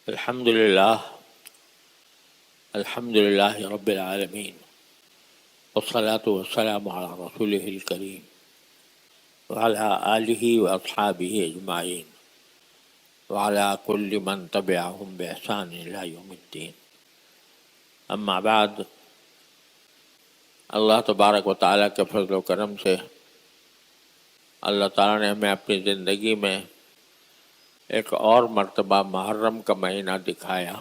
الحمد لله الحمد لله رب العالمين والصلاة والسلام على رسوله الكريم وعلى آله وأصحابه أجمعين وعلى كل من تبعهم بإحسان إلى يوم الدين. اما بعد، اللہ تبارک و تعالیٰ کے فضل و کرم سے اللہ تعالیٰ نے ہمیں اپنی زندگی میں ایک اور مرتبہ محرم کا مہینہ دکھایا،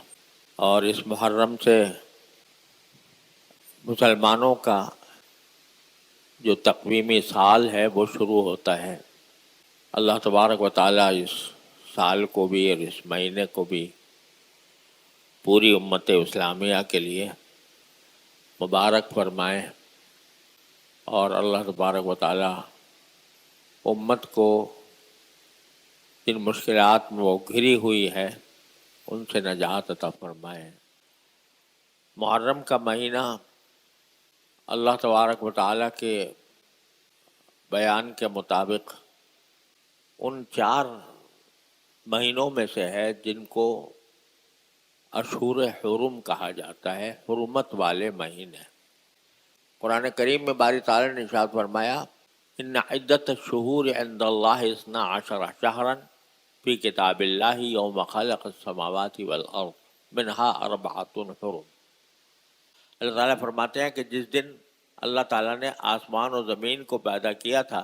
اور اس محرم سے مسلمانوں کا جو تقویمی سال ہے وہ شروع ہوتا ہے۔ اللہ تبارک و تعالیٰ اس سال کو بھی اور اس مہینے کو بھی پوری امت اسلامیہ کے لیے مبارک فرمائے، اور اللہ تبارک و تعالیٰ امت کو جن مشکلات میں وہ گھری ہوئی ہے ان سے نجات عطا فرمائے۔ محرم کا مہینہ اللہ تبارک و تعالیٰ کے بیان کے مطابق ان 4 مہینوں میں سے ہے جن کو اشہر حرم کہا جاتا ہے، حرمت والے مہینے۔ قرآن کریم میں باری تعالیٰ نے ارشاد فرمایا، ان عدت الشہور عند اللہ 12 شہرا فی کتاب اللہ یوم خلق السماوات والارض منہا 4 حرم۔ اللہ تعالیٰ فرماتے ہیں کہ جس دن اللہ تعالیٰ نے آسمان و زمین کو پیدا کیا تھا،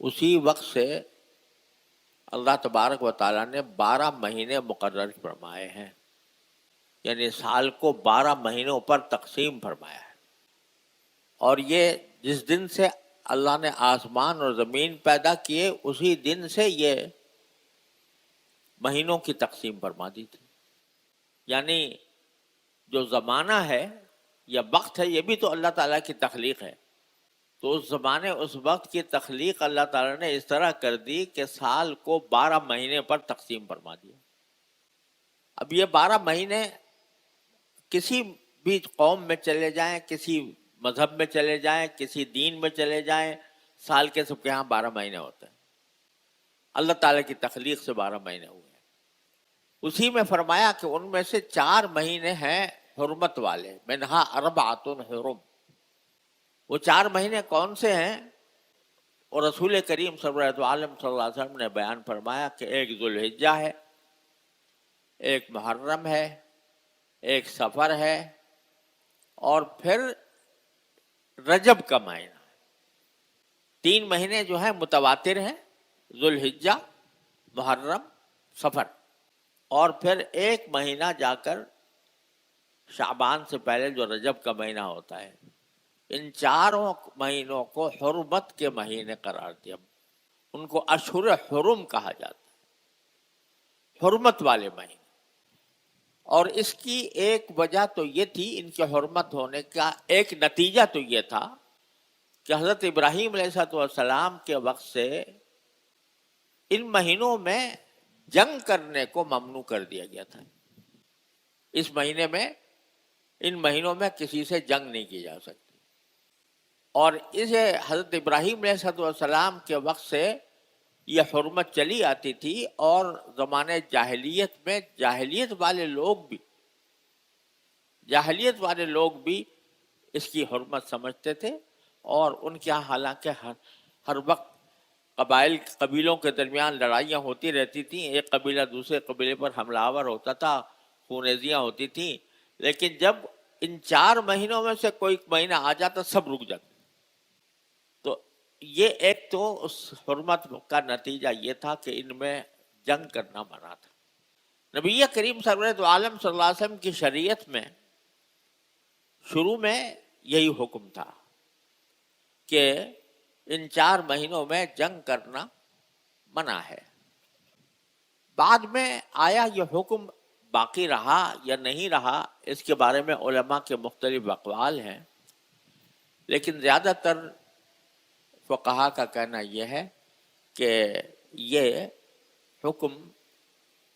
اسی وقت سے اللہ تبارک و تعالیٰ نے 12 مہینے مقرر فرمائے ہیں، یعنی سال کو 12 مہینوں پر تقسیم فرمایا ہے۔ اور یہ جس دن سے اللہ نے آسمان اور زمین پیدا کیے اسی دن سے یہ مہینوں کی تقسیم فرما دی تھی۔ یعنی جو زمانہ ہے یا وقت ہے یہ بھی تو اللہ تعالیٰ کی تخلیق ہے، تو اس زمانے اس وقت کی تخلیق اللہ تعالیٰ نے اس طرح کر دی کہ سال کو 12 مہینے پر تقسیم فرما دیا۔ اب یہ 12 مہینے کسی بھی قوم میں چلے جائیں، کسی مذہب میں چلے جائیں، کسی دین میں چلے جائیں، سال کے سب کے ہاں 12 مہینے ہوتے ہیں۔ اللہ تعالیٰ کی تخلیق سے 12 مہینے ہوئے۔ اسی میں فرمایا کہ ان میں سے 4 مہینے ہیں حرمت والے، منہا 4 حرم۔ وہ 4 مہینے کون سے ہیں؟ اور رسول کریم صلی اللہ علیہ وسلم نے بیان فرمایا کہ ایک ذوالحجہ ہے، ایک محرم ہے، ایک سفر ہے، اور پھر رجب کا مہینہ ہے۔ 3 مہینے جو ہیں متواتر ہیں، ذوالحجہ، محرم، سفر، اور پھر ایک مہینہ جا کر شعبان سے پہلے جو رجب کا مہینہ ہوتا ہے۔ ان 4 مہینوں کو حرمت کے مہینے قرار دیا، ان کو اشہر حرم کہا جاتا ہے، حرمت والے مہینے۔ اور اس کی ایک وجہ تو یہ تھی، ان کے حرمت ہونے کا ایک نتیجہ تو یہ تھا کہ حضرت ابراہیم علیہ السلام کے وقت سے ان مہینوں میں جنگ کرنے کو ممنوع کر دیا گیا تھا۔ اس مہینے میں، ان مہینوں میں کسی سے جنگ نہیں کی جا سکتی، اور اسے حضرت ابراہیم علیہ السلام کے وقت سے یہ حرمت چلی آتی تھی، اور زمانے جاہلیت میں جاہلیت والے لوگ بھی اس کی حرمت سمجھتے تھے، اور ان کے یہاں حالانکہ ہر وقت قبیلوں کے درمیان لڑائیاں ہوتی رہتی تھیں، ایک قبیلہ دوسرے قبیلے پر حملہ آور ہوتا تھا، خونریزیاں ہوتی تھیں، لیکن جب ان 4 مہینوں میں سے کوئی مہینہ آ جاتا سب رک جاتے۔ تو یہ ایک تو اس حرمت کا نتیجہ یہ تھا کہ ان میں جنگ کرنا منع تھا۔ نبی کریم سرورت عالم صلی اللہ علیہ وسلم کی شریعت میں شروع میں یہی حکم تھا کہ ان 4 مہینوں میں جنگ کرنا منع ہے۔ بعد میں آیا یہ حکم باقی رہا یا نہیں رہا، اس کے بارے میں علماء کے مختلف اقوال ہیں، لیکن زیادہ تر فقہا کا کہنا یہ ہے کہ یہ حکم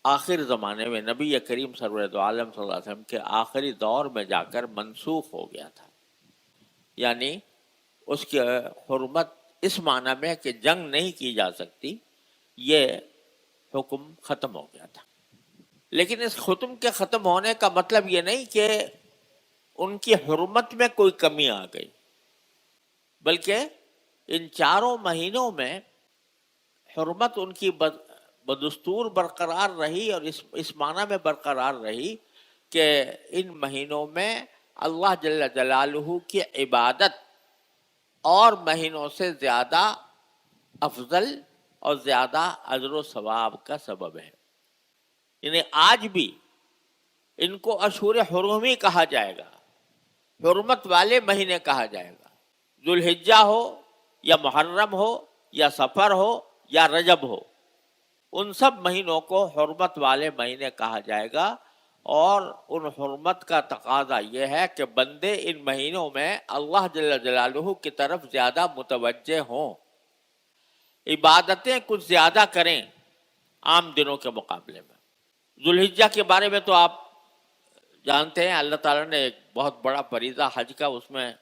آخر زمانے میں نبی کریم سرورت عالم صلی اللہ علیہ وسلم کے آخری دور میں جا کر منسوخ ہو گیا تھا، یعنی اس کی حرمت اس معنی میں کہ جنگ نہیں کی جا سکتی، یہ حکم ختم ہو گیا تھا۔ لیکن اس ختم کے ختم ہونے کا مطلب یہ نہیں کہ ان کی حرمت میں کوئی کمی آ گئی، بلکہ ان چاروں مہینوں میں حرمت ان کی بدستور برقرار رہی، اور اس معنی میں برقرار رہی کہ ان مہینوں میں اللہ جل جلالہ کی عبادت اور مہینوں سے زیادہ افضل اور زیادہ اجر و ثواب کا سبب ہے۔ یعنی آج بھی ان کو اشہر حرمی کہا جائے گا، حرمت والے مہینے کہا جائے گا، ذوالحجہ ہو یا محرم ہو یا سفر ہو یا رجب ہو، ان سب مہینوں کو حرمت والے مہینے کہا جائے گا۔ اور ان حرمت کا تقاضا یہ ہے کہ بندے ان مہینوں میں اللہ جل جلالہ کی طرف زیادہ متوجہ ہوں، عبادتیں کچھ زیادہ کریں عام دنوں کے مقابلے میں۔ ذوالحجہ کے بارے میں تو آپ جانتے ہیں، اللہ تعالیٰ نے ایک بہت بڑا فریضہ حج کا اس میں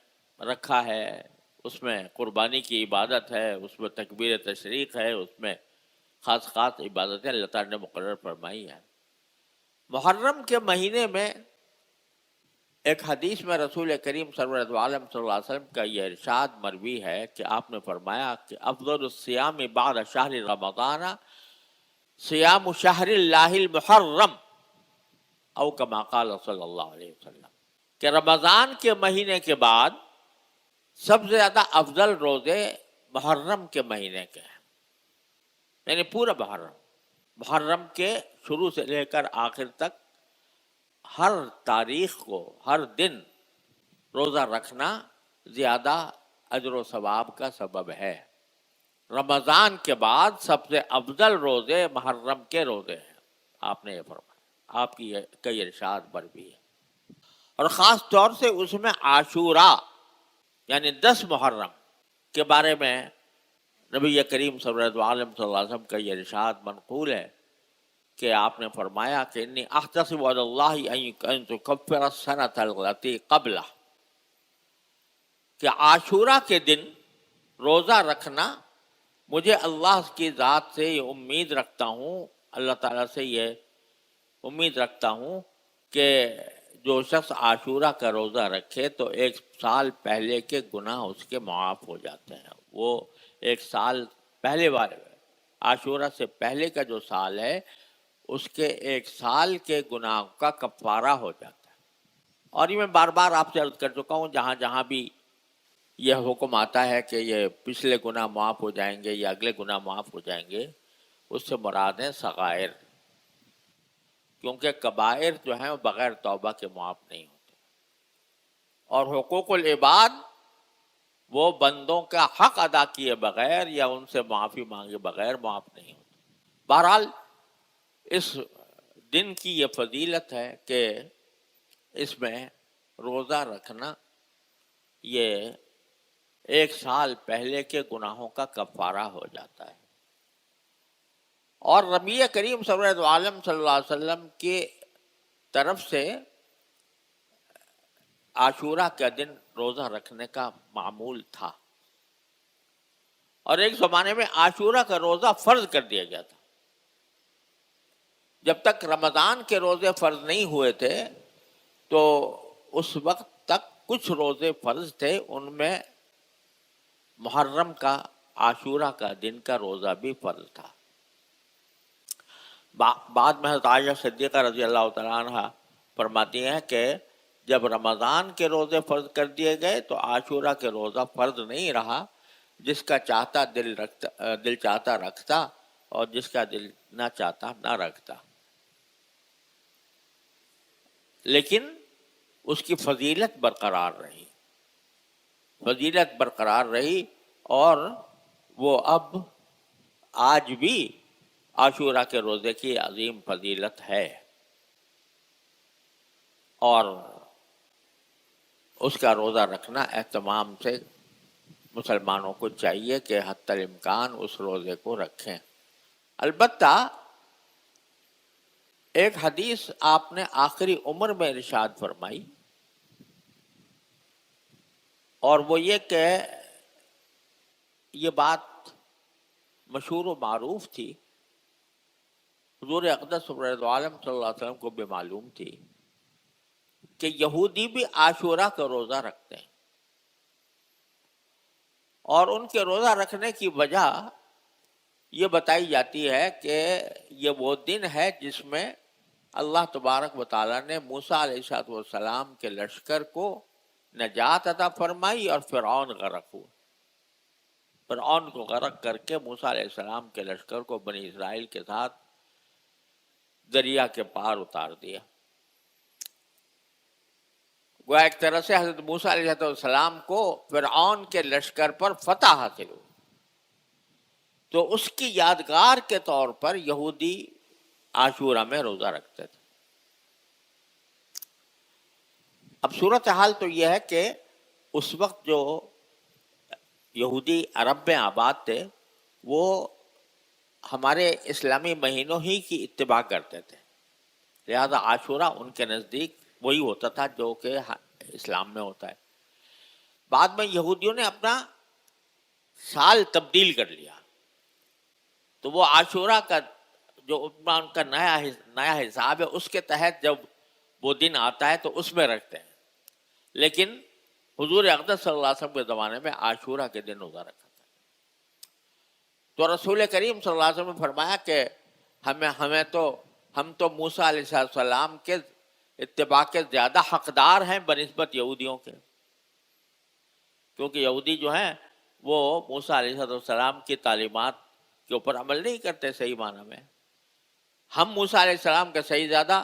رکھا ہے، اس میں قربانی کی عبادت ہے، اس میں تکبیر تشریق ہے، اس میں خاص خاص عبادتیں اللہ تعالیٰ نے مقرر فرمائی ہیں۔ محرم کے مہینے میں ایک حدیث میں رسول کریم سرورت عالم صلی اللہ علیہ وسلم کا یہ ارشاد مروی ہے کہ آپ نے فرمایا کہ افضل الصیام بعد شہر رمضان صیام شہر اللہ المحرم، او کما قال صلی اللہ علیہ وسلم، کہ رمضان کے مہینے کے بعد سب سے زیادہ افضل روزے محرم کے مہینے کے ہیں، یعنی پورا محرم کے شروع سے لے کر آخر تک ہر تاریخ کو، ہر دن روزہ رکھنا زیادہ اجر و ثواب کا سبب ہے۔ رمضان کے بعد سب سے افضل روزے محرم کے روزے ہیں، آپ نے یہ فرمایا، آپ کی کئی ارشاد پر بھی ہے۔ اور خاص طور سے اس میں عاشوراء یعنی 10 محرم کے بارے میں نبی کریم صلی اللہ علیہ وسلم کا یہ ارشاد منقول ہے کہ آپ نے فرمایا کہ انی احتسب علی اللہ ان تکفر السنۃ التی قبلہ، کہ عاشورہ کے دن روزہ رکھنا مجھے اللہ کی ذات سے یہ امید رکھتا ہوں، اللہ تعالیٰ سے یہ امید رکھتا ہوں کہ جو شخص عاشورہ کا روزہ رکھے تو 1 سال پہلے کے گناہ اس کے معاف ہو جاتے ہیں۔ وہ 1 سال پہلے والے عاشورہ سے پہلے کا جو سال ہے اس کے 1 سال کے گناہ کا کفارہ ہو جاتا ہے۔ اور یہ میں بار بار آپ سے عرض کر چکا ہوں، جہاں جہاں بھی یہ حکم آتا ہے کہ یہ پچھلے گناہ معاف ہو جائیں گے یا اگلے گناہ معاف ہو جائیں گے، اس سے مراد ہیں صغائر، کیونکہ کبائر جو ہیں وہ بغیر توبہ کے معاف نہیں ہوتے، اور حقوق العباد وہ بندوں کا حق ادا کیے بغیر یا ان سے معافی مانگے بغیر معاف نہیں ہوتے۔ بہرحال اس دن کی یہ فضیلت ہے کہ اس میں روزہ رکھنا یہ 1 سال پہلے کے گناہوں کا کفارہ ہو جاتا ہے۔ اور نبی کریم صلی اللہ علیہ وسلم کی طرف سے عاشورہ کا دن روزہ رکھنے کا معمول تھا، اور ایک زمانے میں عاشورہ کا روزہ فرض کر دیا گیا تھا۔ جب تک رمضان کے روزے فرض نہیں ہوئے تھے تو اس وقت تک کچھ روزے فرض تھے، ان میں محرم کا عاشورہ کا دن کا روزہ بھی فرض تھا۔ بعد میں حضرت عائشہ صدیقہ رضی اللہ تعالیٰ عنہ فرماتی ہیں کہ جب رمضان کے روزے فرض کر دیے گئے تو عاشورہ کے روزہ فرض نہیں رہا، جس کا چاہتا دل چاہتا رکھتا اور جس کا دل نہ چاہتا نہ رکھتا، لیکن اس کی فضیلت برقرار رہی، اور وہ اب آج بھی عاشورہ کے روزے کی عظیم فضیلت ہے، اور اس کا روزہ رکھنا اہتمام سے مسلمانوں کو چاہیے کہ حتی الامکان اس روزے کو رکھیں۔ البتہ ایک حدیث آپ نے آخری عمر میں ارشاد فرمائی، اور وہ یہ کہ یہ بات مشہور و معروف تھی حضور اقدس صلی اللہ علیہ وسلم کو بھی معلوم تھی کہ یہودی بھی عاشورہ کا روزہ رکھتے ہیں، اور ان کے روزہ رکھنے کی وجہ یہ بتائی جاتی ہے کہ یہ وہ دن ہے جس میں اللہ تبارک و تعالیٰ نے موسیٰ علیہ السلام کے لشکر کو نجات عطا فرمائی اور فرعون غرق ہوا۔ فرعون کو غرق کر کے موسیٰ علیہ السلام کے لشکر کو بنی اسرائیل کے ساتھ دریا کے پار اتار دیا۔ وہ ایک طرح سے حضرت موسیٰ علیہ السلام کو فرعون کے لشکر پر فتح حاصل ہوئی، تو اس کی یادگار کے طور پر یہودی عاشورہ میں روزہ رکھتے تھے۔ اب صورتحال تو یہ ہے کہ اس وقت جو یہودی عرب میں آباد تھے وہ ہمارے اسلامی مہینوں ہی کی اتباع کرتے تھے، لہذا عاشورہ ان کے نزدیک وہی ہوتا تھا جو کہ اسلام میں ہوتا ہے۔ بعد میں یہودیوں نے اپنا سال تبدیل کر لیا، تو وہ عاشورہ کا جو ان کا نیا حساب ہے اس کے تحت جب وہ دن آتا ہے تو اس میں رکھتے ہیں، لیکن حضور اقدس صلی اللہ علیہ وسلم کے زمانے میں عاشورہ کے دن روزہ رکھا تھا۔ تو رسول کریم صلی اللہ علیہ وسلم نے فرمایا کہ ہم تو موسیٰ علیہ السلام کے اتباع کے زیادہ حقدار ہیں بنسبت یہودیوں کے، کیونکہ یہودی جو ہیں وہ موسیٰ علیہ السلام کی تعلیمات کے اوپر عمل نہیں کرتے صحیح معنی میں۔ ہم موسیٰ علیہ السلام کے صحیح زیادہ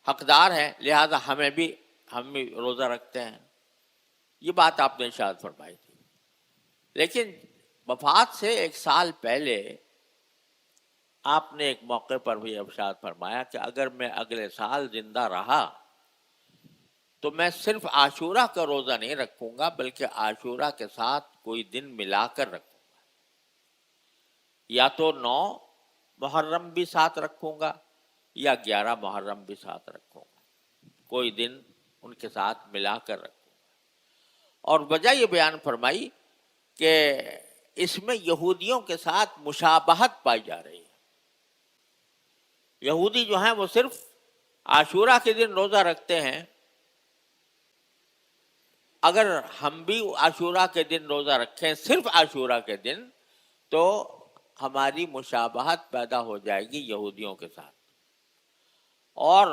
حقدار ہیں، لہذا ہم بھی روزہ رکھتے ہیں۔ یہ بات آپ نے ارشاد فرمائی تھی، لیکن وفات سے ایک سال پہلے آپ نے ایک موقع پر بھی ارشاد فرمایا کہ اگر میں اگلے سال زندہ رہا تو میں صرف عاشورہ کا روزہ نہیں رکھوں گا بلکہ عاشورہ کے ساتھ کوئی دن ملا کر رکھوں گا، یا تو 9 محرم بھی ساتھ رکھوں گا یا 11 محرم بھی ساتھ رکھوں گا، کوئی دن ان کے ساتھ ملا کر رکھوں گا۔ اور وجہ یہ بیان فرمائی کہ اس میں یہودیوں کے ساتھ مشابہت پائی جا رہی ہے۔ یہودی جو ہیں وہ صرف عاشورہ کے دن روزہ رکھتے ہیں، اگر ہم بھی عاشورہ کے دن روزہ رکھیں صرف عاشورہ کے دن تو ہماری مشابہت پیدا ہو جائے گی یہودیوں کے ساتھ، اور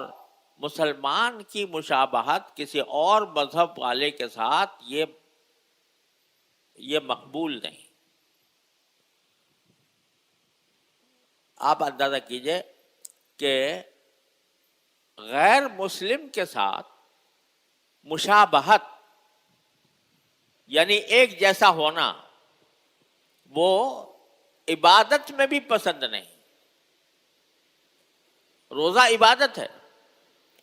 مسلمان کی مشابہت کسی اور مذہب والے کے ساتھ یہ مقبول نہیں۔ آپ اندازہ کیجئے کہ غیر مسلم کے ساتھ مشابہت یعنی ایک جیسا ہونا وہ عبادت میں بھی پسند نہیں۔ روزہ عبادت ہے،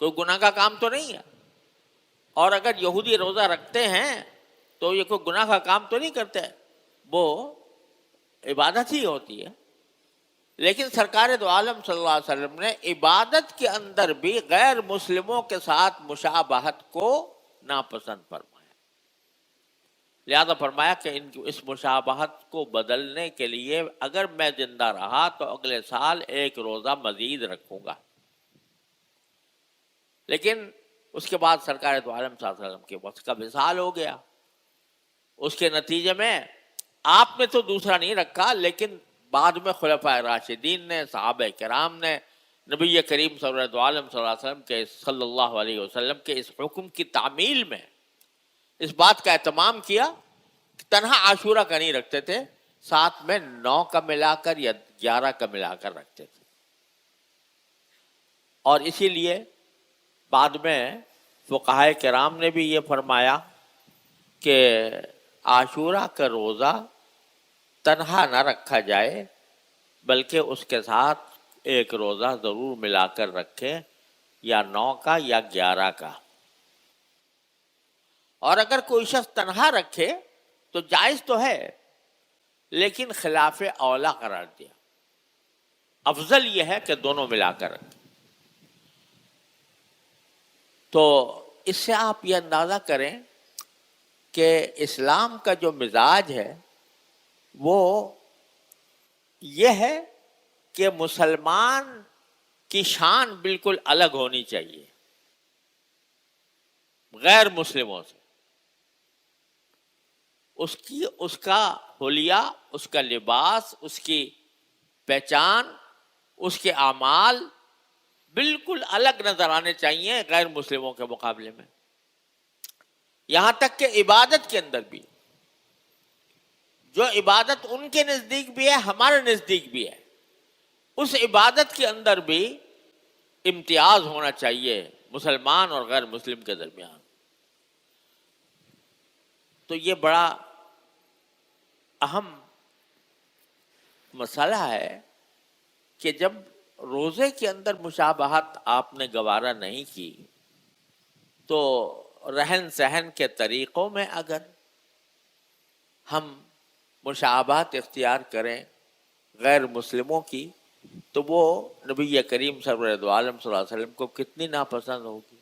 کوئی گناہ کا کام تو نہیں ہے، اور اگر یہودی روزہ رکھتے ہیں تو یہ کوئی گناہ کا کام تو نہیں کرتے، وہ عبادت ہی ہوتی ہے۔ لیکن سرکار دو عالم صلی اللہ علیہ وسلم نے عبادت کے اندر بھی غیر مسلموں کے ساتھ مشابہت کو ناپسند فرمایا، لہذا فرمایا کہ اس مشابہت کو بدلنے کے لیے اگر میں زندہ رہا تو اگلے سال ایک روزہ مزید رکھوں گا۔ لیکن اس کے بعد سرکار دو عالم صلی اللہ علیہ وسلم کے وقت کا وصال ہو گیا، اس کے نتیجے میں آپ نے تو دوسرا نہیں رکھا، لیکن بعد میں خلفائے راشدین نے، صحابہ کرام نے نبی کریم صلی اللہ علیہ وسلم کے اس حکم کی تعمیل میں اس بات کا اہتمام کیا کہ تنہا عاشورہ کا نہیں رکھتے تھے، ساتھ میں 9 کا ملا کر یا 11 کا ملا کر رکھتے تھے۔ اور اسی لیے بعد میں فقہائے کرام نے بھی یہ فرمایا کہ عاشورہ کا روزہ تنہا نہ رکھا جائے بلکہ اس کے ساتھ ایک روزہ ضرور ملا کر رکھے، یا 9 کا یا 11 کا۔ اور اگر کوئی شخص تنہا رکھے تو جائز تو ہے، لیکن خلاف اولا قرار دیا، افضل یہ ہے کہ دونوں ملا کر رکھیں۔ تو اس سے آپ یہ اندازہ کریں کہ اسلام کا جو مزاج ہے وہ یہ ہے کہ مسلمان کی شان بالکل الگ ہونی چاہیے غیر مسلموں سے. اس کا حلیہ، اس کا لباس، اس کی پہچان، اس کے اعمال بالکل الگ نظر آنے چاہیے غیر مسلموں کے مقابلے میں. یہاں تک کہ عبادت کے اندر بھی، جو عبادت ان کے نزدیک بھی ہے ہمارے نزدیک بھی ہے، اس عبادت کے اندر بھی امتیاز ہونا چاہیے مسلمان اور غیر مسلم کے درمیان. تو یہ بڑا اہم مسئلہ ہے کہ جب روزے کے اندر مشابہت آپ نے گوارا نہیں کی تو رہن سہن کے طریقوں میں اگر ہم مشابہت اختیار کریں غیر مسلموں کی تو وہ نبی کریم سرور دو عالم صلی اللہ علیہ وسلم کو کتنی ناپسند ہوگی.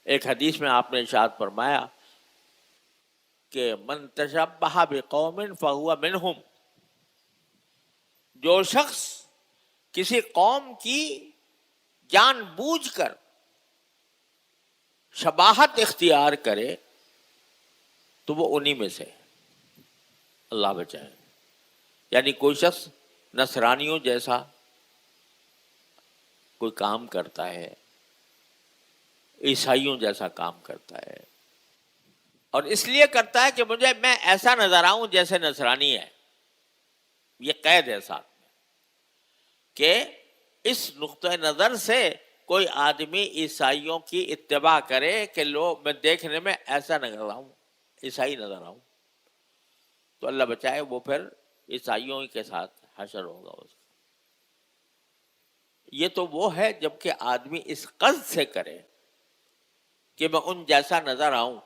ایک حدیث میں آپ نے ارشاد فرمایا کہ من تشبہ بقوم فہو منہم، جو شخص کسی قوم کی جان بوجھ کر شباہت اختیار کرے تو وہ انہی میں سے. اللہ بچائے. یعنی کوئی شخص نصرانیوں جیسا کوئی کام کرتا ہے، عیسائیوں جیسا کام کرتا ہے، اور اس لیے کرتا ہے کہ میں ایسا نظر آؤں جیسے نصرانی ہے. یہ قید ہے ساتھ میں کہ اس نقطۂ نظر سے کوئی آدمی عیسائیوں کی اتباع کرے کہ میں دیکھنے میں ایسا نظر آؤں، عیسائی نظر آؤں، تو اللہ بچائے وہ پھر عیسائیوں کے ساتھ حشر ہوگا اس کا. یہ تو وہ ہے جب کہ آدمی اس قصد سے کرے کہ میں ان جیسا نظر آؤں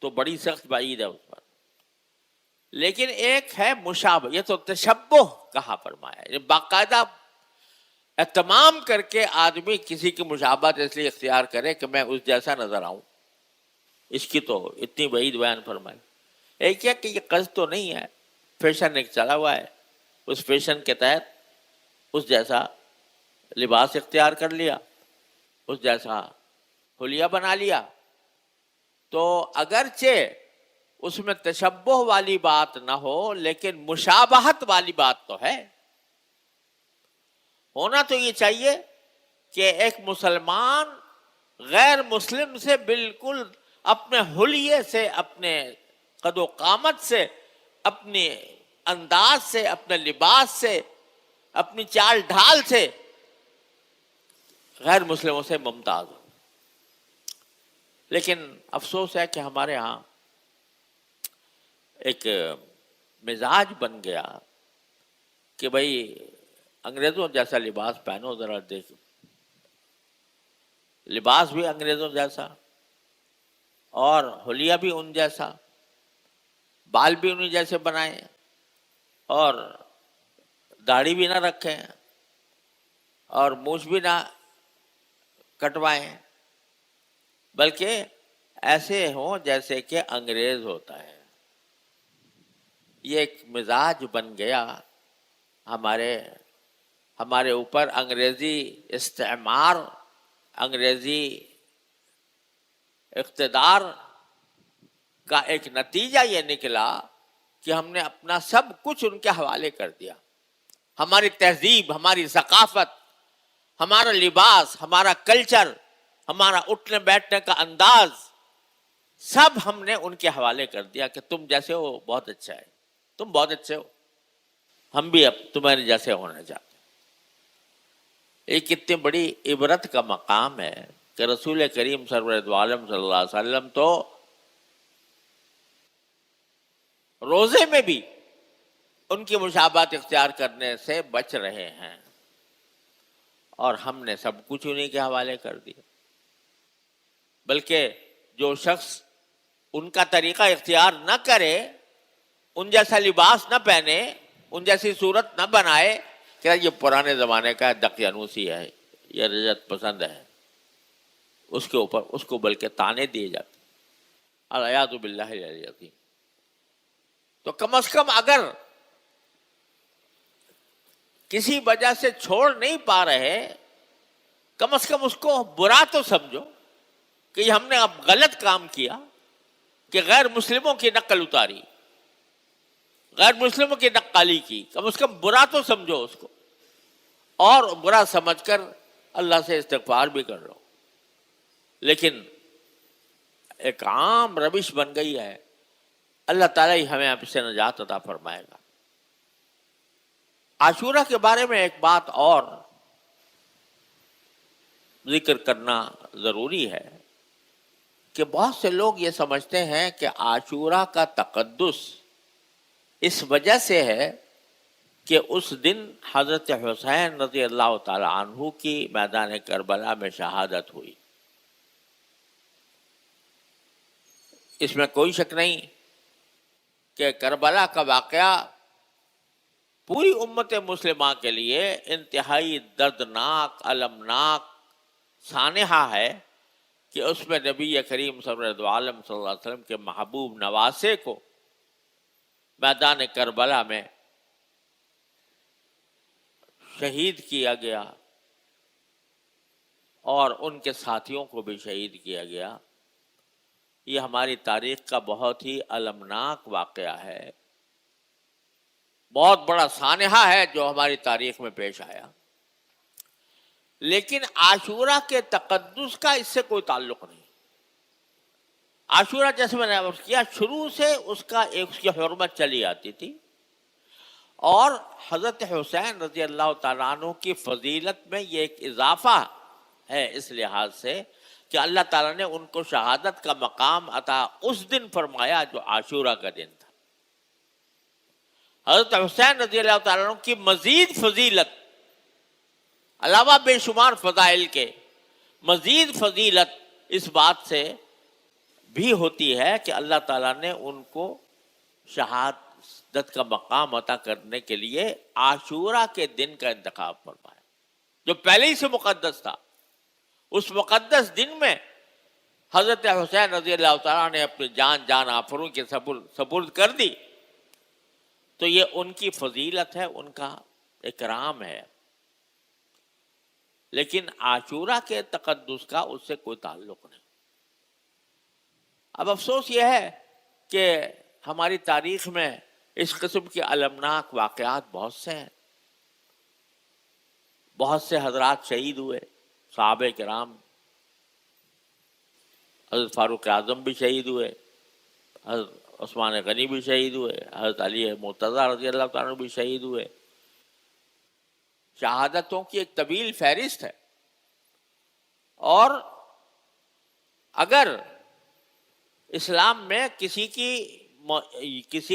تو بڑی سخت بعید ہے اس پر. لیکن ایک ہے مشابہ، یہ تو تشبہ کہا فرمایا، یہ باقاعدہ اہتمام کر کے آدمی کسی کی مشابہت اس لیے اختیار کرے کہ میں اس جیسا نظر آؤں، اس کی تو اتنی بعید بیان فرمائی. ایک ہے کہ یہ قصد تو نہیں ہے، فیشن ایک چلا ہوا ہے، اس فیشن کے تحت اس جیسا لباس اختیار کر لیا، اس جیسا حلیہ بنا لیا. تو اگرچہ اس میں تشبہ والی بات نہ ہو لیکن مشابہت والی بات تو ہے. ہونا تو یہ چاہیے کہ ایک مسلمان غیر مسلم سے بالکل اپنے حلیے سے، اپنے قد و قامت سے، اپنے انداز سے، اپنے لباس سے، اپنی چال ڈھال سے غیر مسلموں سے ممتاز ہو. لیکن افسوس ہے کہ ہمارے ہاں ایک مزاج بن گیا کہ بھئی انگریزوں جیسا لباس پہنو، ذرا دیکھو، لباس بھی انگریزوں جیسا اور حلیہ بھی ان جیسا، بال بھی انہیں جیسے بنائیں اور داڑھی بھی نہ رکھیں اور مونچھ بھی نہ کٹوائیں، بلکہ ایسے ہوں جیسے کہ انگریز ہوتا ہے. یہ ایک مزاج بن گیا ہمارے اوپر. انگریزی استعمار، انگریزی اقتدار کا ایک نتیجہ یہ نکلا کہ ہم نے اپنا سب کچھ ان کے حوالے کر دیا. ہماری تہذیب، ہماری ثقافت، ہمارا لباس، ہمارا کلچر، ہمارا اٹھنے بیٹھنے کا انداز، سب ہم نے ان کے حوالے کر دیا کہ تم جیسے ہو بہت اچھا ہے، تم بہت اچھے ہو، ہم بھی اب تمہارے جیسے ہونا چاہتے ہیں. یہ کتنی بڑی عبرت کا مقام ہے کہ رسول کریم سرور دو عالم صلی اللہ علیہ وسلم تو روزے میں بھی ان کی مشابہت اختیار کرنے سے بچ رہے ہیں، اور ہم نے سب کچھ انہیں کے حوالے کر دیا. بلکہ جو شخص ان کا طریقہ اختیار نہ کرے، ان جیسا لباس نہ پہنے، ان جیسی صورت نہ بنائے کہ یہ پرانے زمانے کا دقیانوسی ہے، یہ رجعت پسند ہے، اس کے اوپر اس کو بلکہ تانے دیے جاتے. الیاذ باللہ العظیم. تو کم از کم اگر کسی وجہ سے چھوڑ نہیں پا رہے، کم از کم اس کو برا تو سمجھو کہ ہم نے اب غلط کام کیا کہ غیر مسلموں کی نقل اتاری، غیر مسلموں کی نقالی کی، کم از کم برا تو سمجھو اس کو، اور برا سمجھ کر اللہ سے استغفار بھی کر لو۔ لیکن ایک عام روش بن گئی ہے، اللہ تعالیٰ ہی ہمیں اس سے نجات عطا فرمائے گا۔ عاشورہ کے بارے میں ایک بات اور ذکر کرنا ضروری ہے کہ بہت سے لوگ یہ سمجھتے ہیں کہ عاشورہ کا تقدس اس وجہ سے ہے کہ اس دن حضرت حسین رضی اللہ تعالی عنہ کی میدان کربلا میں شہادت ہوئی۔ اس میں کوئی شک نہیں کہ کربلا کا واقعہ پوری امت مسلمہ کے لیے انتہائی دردناک، المناک سانحہ ہے کہ اس میں نبی کریم صلی اللہ علیہ وسلم کے محبوب نواسے کو میدان کربلا میں شہید کیا گیا اور ان کے ساتھیوں کو بھی شہید کیا گیا۔ یہ ہماری تاریخ کا بہت ہی المناک واقعہ ہے، بہت بڑا سانحہ ہے جو ہماری تاریخ میں پیش آیا۔ لیکن عاشورہ کے تقدس کا اس سے کوئی تعلق نہیں۔ عاشورہ جیسے میں نے عرض کیا، شروع سے اس کی حرمت چلی آتی تھی، اور حضرت حسین رضی اللہ تعالیٰ عنہ کی فضیلت میں یہ ایک اضافہ ہے اس لحاظ سے کہ اللہ تعالیٰ نے ان کو شہادت کا مقام عطا اس دن فرمایا جو عاشورہ کا دن تھا۔ حضرت حسین رضی اللہ تعالیٰ عنہ کی مزید فضیلت، علاوہ بے شمار فضائل کے، مزید فضیلت اس بات سے بھی ہوتی ہے کہ اللہ تعالیٰ نے ان کو شہادت کا مقام عطا کرنے کے لیے عاشورہ کے دن کا انتخاب فرمایا، جو پہلے ہی سے مقدس تھا۔ اس مقدس دن میں حضرت حسین رضی اللہ تعالیٰ نے اپنی جان آفروں کے سپرد کر دی، تو یہ ان کی فضیلت ہے، ان کا اکرام ہے۔ لیکن عاشورہ کے تقدس کا اس سے کوئی تعلق نہیں۔ اب افسوس یہ ہے کہ ہماری تاریخ میں اس قسم کے المناک واقعات بہت سے ہیں، بہت سے حضرات شہید ہوئے، صحابہ کرام، حضرت فاروق اعظم بھی شہید ہوئے، حضرت عثمان غنی بھی شہید ہوئے، حضرت علی مرتضیٰ رضی اللہ تعالیٰ بھی شہید ہوئے۔ شہادتوں کی ایک طویل فہرست ہے، اور اگر اسلام میں کسی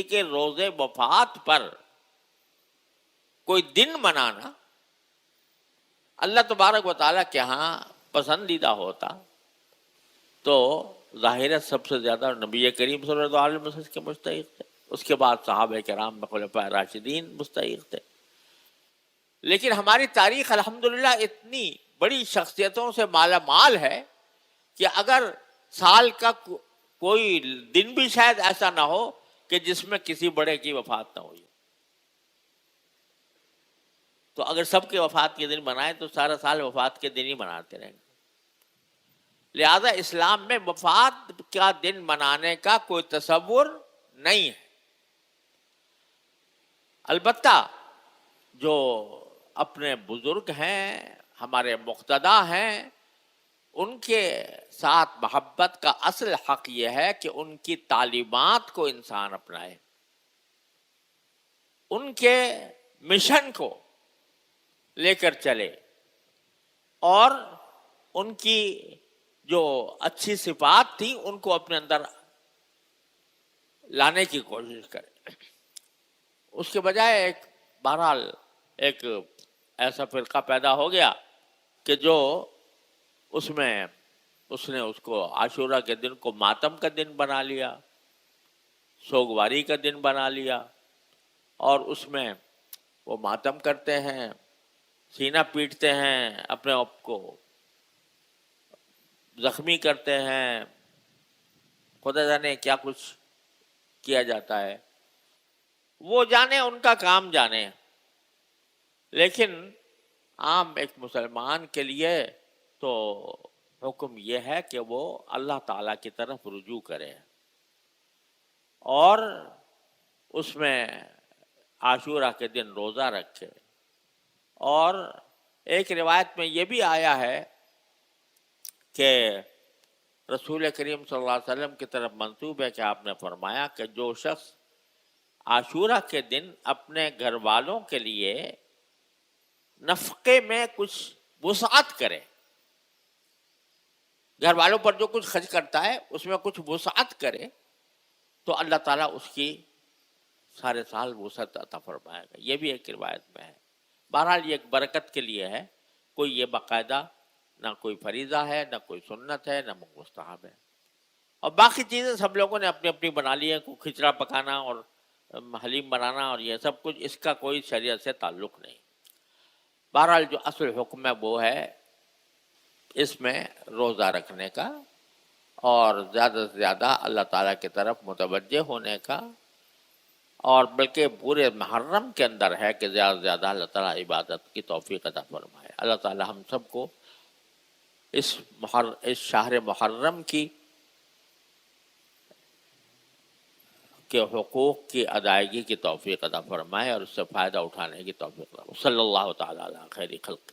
کے روز وفات پر کوئی دن منانا اللہ تبارک و تعالیٰ کے ہاں پسندیدہ ہوتا تو ظاہر ہے سب سے زیادہ نبی کریم صلی اللہ علیہ وسلم کے مستحق تھے، اس کے بعد صحابہ کرام خلفائے راشدین مستحق تھے۔ لیکن ہماری تاریخ الحمدللہ اتنی بڑی شخصیتوں سے مالا مال ہے کہ اگر سال کا کوئی دن بھی شاید ایسا نہ ہو کہ جس میں کسی بڑے کی وفات نہ ہوئی، تو اگر سب کے وفات کے دن منائیں تو سارا سال وفات کے دن ہی مناتے رہیں گے۔ لہذا اسلام میں وفات کا دن منانے کا کوئی تصور نہیں ہے۔ البتہ جو اپنے بزرگ ہیں، ہمارے مقتدی ہیں، ان کے ساتھ محبت کا اصل حق یہ ہے کہ ان کی تعلیمات کو انسان اپنائے، ان کے مشن کو لے کر چلے، اور ان کی جو اچھی صفات تھی ان کو اپنے اندر لانے کی کوشش کرے۔ اس کے بجائے بہرحال ایک ایسا فرقہ پیدا ہو گیا کہ جو اس نے اس کو عاشورہ کے دن کو ماتم کا دن بنا لیا، سوگواری کا دن بنا لیا، اور اس میں وہ ماتم کرتے ہیں، سینہ پیٹتے ہیں، اپنے آپ کو زخمی کرتے ہیں، خدا جانے کیا کچھ کیا جاتا ہے، وہ جانے، ان کا کام جانے۔ لیکن عام ایک مسلمان کے لیے تو حکم یہ ہے کہ وہ اللہ تعالیٰ کی طرف رجوع کرے اور اس میں عاشورہ کے دن روزہ رکھے. اور ایک روایت میں یہ بھی آیا ہے کہ رسول کریم صلی اللہ علیہ وسلم کی طرف منسوب ہے کہ آپ نے فرمایا کہ جو شخص عاشورہ کے دن اپنے گھر والوں کے لیے نفقے میں کچھ وسعت کرے، گھر والوں پر جو کچھ خرچ کرتا ہے اس میں کچھ وسعت کرے، تو اللہ تعالیٰ اس کی سارے سال وسعت عطا فرمائے گا. یہ بھی ایک روایت میں ہے. بہرحال یہ ایک برکت کے لیے ہے، کوئی یہ باقاعدہ نہ کوئی فریضہ ہے، نہ کوئی سنت ہے، نہ مستحب ہے. اور باقی چیزیں سب لوگوں نے اپنی اپنی بنا لی ہیں، کوئی کھچڑا پکانا اور حلیم بنانا اور یہ سب کچھ، اس کا کوئی شریعت سے تعلق نہیں. بہرحال جو اصل حکم ہے وہ ہے اس میں روزہ رکھنے کا اور زیادہ سے زیادہ اللہ تعالیٰ کی طرف متوجہ ہونے کا، اور بلکہ پورے محرم کے اندر ہے کہ زیادہ سے زیادہ اللہ تعالیٰ عبادت کی توفیق عطا فرمائے. اللہ تعالیٰ ہم سب کو اس شہر محرم کے حقوق کی ادائیگی کی توفیق عطا فرمائے اور اس سے فائدہ اٹھانے کی توفیق عطا. صلی اللہ تعالیٰ علی خیر خلق.